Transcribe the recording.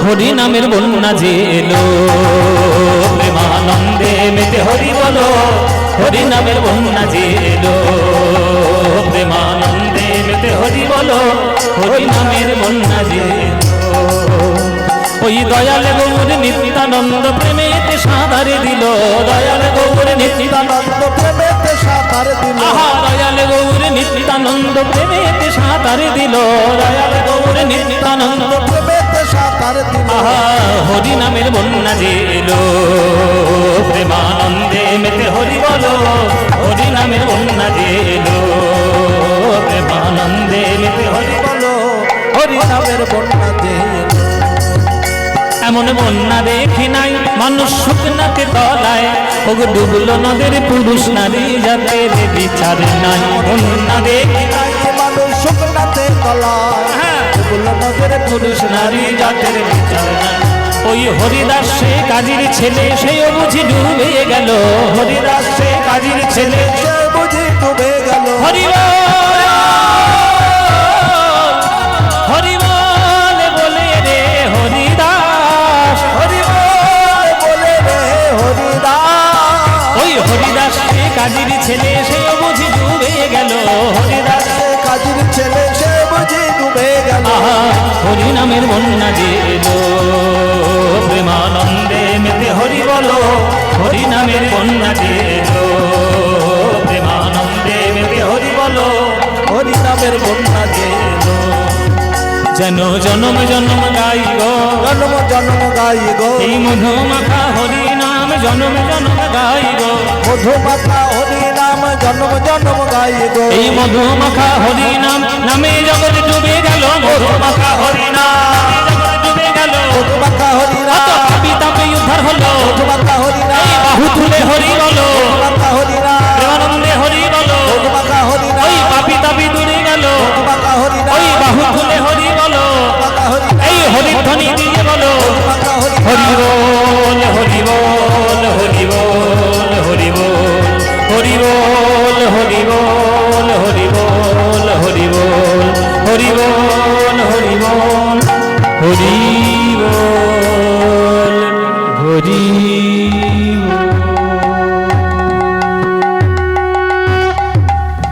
হরি নামের বন্যা যে এলো প্রেমানন্দে মেতে হরি বলো হরি নামের বন্যা যে এলো প্রেমানন্দে মেতে হরি বলো হরি নামের বন্যা যে এলো ওই দয়াল গৌর নিত্যানন্দ প্রেমেতে সাঁতারে দিল দয়াল গৌর নিত্যানন্দ প্রেমেতে সাঁতারে দিল দয়াল গৌর নিত্যানন্দ প্রেমেতে সাঁতারে দিল দয়াল গৌর নিত্যানন্দ প্রেমেতে সাঁতারে দিল হরি নামের বন্যা যে এলো প্রেমানন্দে মেতে হরি বলো হরি নামের বন্যা যে এলো প্রেমানন্দে মেতে হরি বলো হরি নামের বন্যা যে এলো এমন বন্যা দেখি নাই মানুষ শুকনাতে তলায় ওগো ডুবলো নদের পুরুষ নারী জাতের বিচার নাই বন্যা দেখি নাই মানুষ শুকনাতে তলায় ডুবলো নদের পুরুষ নারী জাতের বিচার নাই ওই হরিদাস সে কাজীর ছেলে সেও বুঝি ডুবে গেল হরিদাস সে কাজীর ছেলে সে বুঝি ডুবে গেল হরি হরি বলে রে হরিদাস ওই হরিদাস সে কাজীর ছেলে সে বুঝি ডুবে গেল হরিদাস সে কাজীর ছেলে সে বুঝি ডুবে গেল হরি নামের বন্যা যে এলো প্রেমানন্দে মেতে হরি বলো হরি নামের বন্যা যে এলো প্রেমানন্দে মেতে হরি বলো হরি নামের বন্যা যে এলো যেন জনম জনম গাই গো জনম জনম গাই গো এই মধু মাখা হরি নাম জনম জনম গাই গো মধু মাখা হরি নাম জনম জনম গাই গো এই মধু মাখা হরি নাম নামে জগৎ ডুবে গেল মধু মাখা হরি নাম জগৎ ডুবে গেল মধু মাখা হরি নাম পিতাপে উদ্ধার হলো মধু মাখা হরি নাম বাহু তুলে হরি বলো মধু মাখা হরি নাম প্রেমানন্দে হরি বলো মধু মাখা হরি নাম ওই পাপি তাপি দূরে গেল মধু মাখা হরি নাম ওই বাহু তুলে হরি বলো এই হরি ধ্বনি দিয়ে বলো হরি বল হরি বল হরি বল হরি বল হরি বল হরি বল হরি বল হরি বল হরি বল হরি বল হরি বল হরি